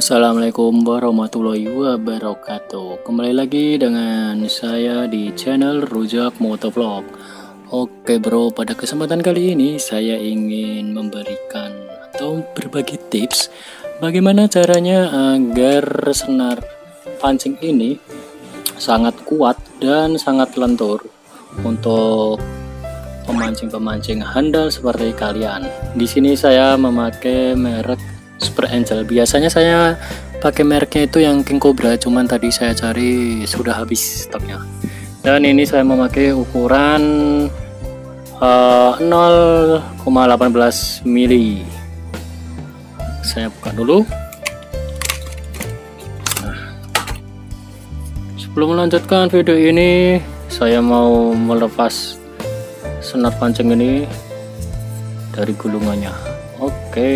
Assalamualaikum warahmatullahi wabarakatuh. Kembali lagi dengan saya di channel Rujak Motovlog. Oke bro, pada kesempatan kali ini saya ingin memberikan atau berbagi tips bagaimana caranya agar senar pancing ini sangat kuat dan sangat lentur untuk pemancing-pemancing handal seperti kalian. Di sini saya memakai merek Super Angel. Biasanya saya pakai mereknya itu yang King Cobra, cuman tadi saya cari sudah habis stoknya. Dan ini saya memakai ukuran 0,18 mili. Saya buka dulu. Sebelum melanjutkan video ini, saya mau melepas senar pancing ini dari gulungannya. Oke.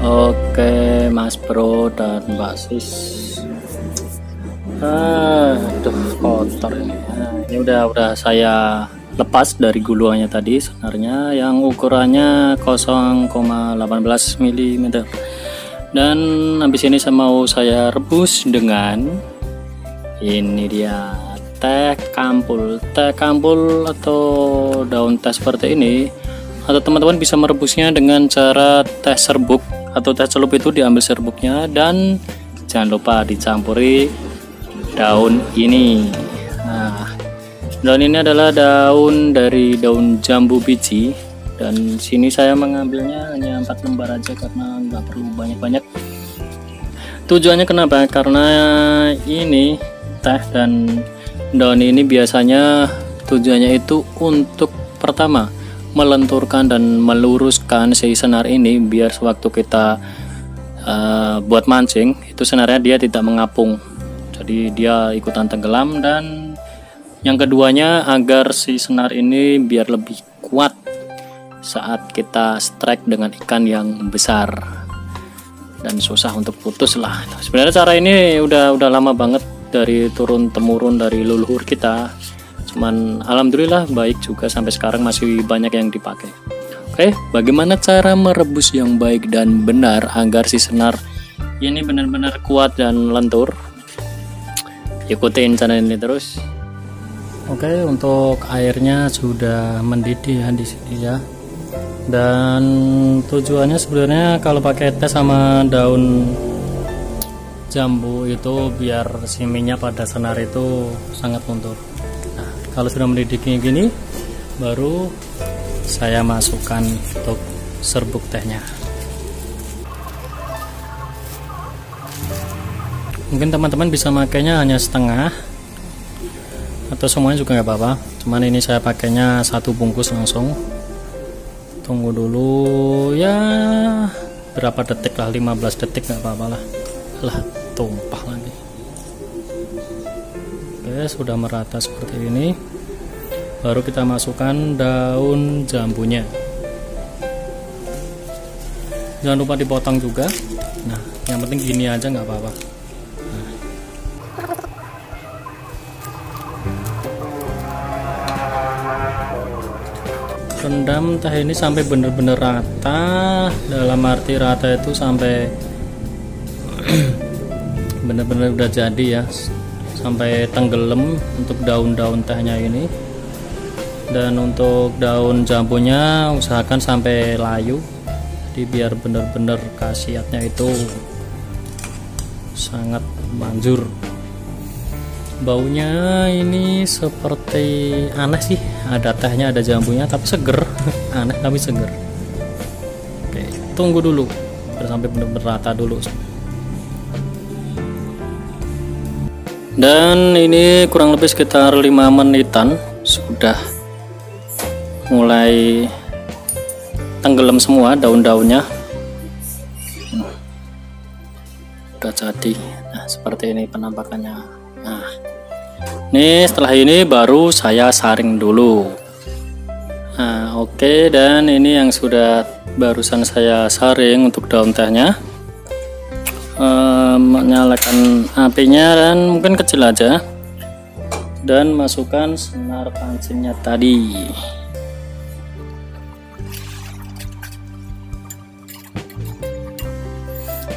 Oke Mas Bro dan Mbak Sis. Aduh kotor ini. Ini udah saya lepas dari gulungannya tadi senarnya yang ukurannya 0,18 mm. Dan habis ini saya rebus dengan ini dia teh kampul. Teh kampul atau daun teh seperti ini, atau teman-teman bisa merebusnya dengan cara teh serbuk atau teh celup. Itu diambil serbuknya dan jangan lupa dicampuri daun ini. Nah, daun ini adalah daun dari daun jambu biji, dan sini saya mengambilnya hanya 4 lembar aja karena nggak perlu banyak-banyak. Tujuannya kenapa? Karena ini teh dan daun ini biasanya tujuannya itu untuk pertama melenturkan dan meluruskan si senar ini, biar sewaktu kita buat mancing itu senarnya dia tidak mengapung, jadi dia ikutan tenggelam. Dan yang keduanya agar si senar ini biar lebih kuat saat kita strike dengan ikan yang besar dan susah untuk putus lah. Sebenarnya cara ini udah lama banget dari turun temurun dari leluhur kita, cuman alhamdulillah baik juga sampai sekarang masih banyak yang dipakai. Oke, bagaimana cara merebus yang baik dan benar agar si senar ini benar-benar kuat dan lentur? Ikutin channel ini terus. Oke, untuk airnya sudah mendidih ya di sini ya. Dan tujuannya sebenarnya kalau pakai teh sama daun jambu itu biar si minyak pada senar itu sangat lentur. Kalau sudah mendidih gini, baru saya masukkan untuk serbuk tehnya. Mungkin teman-teman bisa makainya hanya setengah atau semuanya juga nggak apa-apa. Cuman ini saya pakainya 1 bungkus langsung. Tunggu dulu ya berapa detik lah, 15 detik nggak apa-apa lah. Lah tumpah lagi. Oke, sudah merata seperti ini, baru kita masukkan daun jambunya. Jangan lupa dipotong juga. Nah, yang penting gini aja nggak apa-apa. Nah. Rendam teh ini sampai bener-bener rata. Dalam arti rata itu sampai bener-bener udah jadi ya, sampai tenggelam untuk daun-daun tehnya ini. Dan untuk daun jambunya usahakan sampai layu, jadi biar benar-benar khasiatnya itu sangat manjur. Baunya ini seperti aneh sih, ada tehnya ada jambunya tapi seger. Aneh tapi seger. Oke, tunggu dulu sampai benar-benar rata dulu. Dan ini kurang lebih sekitar 5 menitan sudah mulai tenggelam semua daun-daunnya. Udah jadi. Nah, seperti ini penampakannya. Nah, ini setelah ini baru saya saring dulu. Nah, oke, dan ini yang sudah barusan saya saring untuk daun tehnya. Menyalakan apinya dan mungkin kecil aja, dan masukkan senar pancingnya tadi.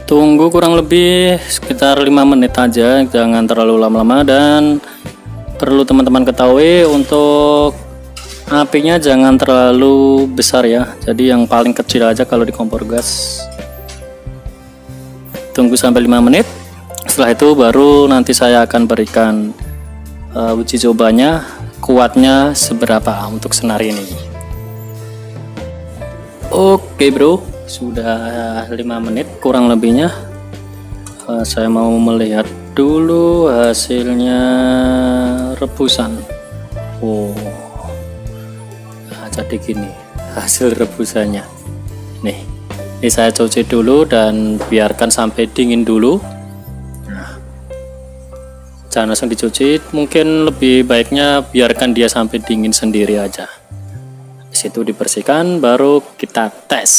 Tunggu kurang lebih sekitar 5 menit aja, jangan terlalu lama-lama. Dan perlu teman-teman ketahui, untuk apinya jangan terlalu besar ya, jadi yang paling kecil aja kalau di kompor gas. Tunggu sampai 5 menit. Setelah itu baru nanti saya akan berikan uji cobanya kuatnya seberapa untuk senar ini. Oke bro, sudah 5 menit kurang lebihnya. Saya mau melihat dulu hasilnya rebusan. Nah, jadi gini hasil rebusannya. Nih, ini saya cuci dulu dan biarkan sampai dingin dulu. Nah, jangan langsung dicuci, mungkin lebih baiknya biarkan dia sampai dingin sendiri aja. Di situ dibersihkan, baru kita tes.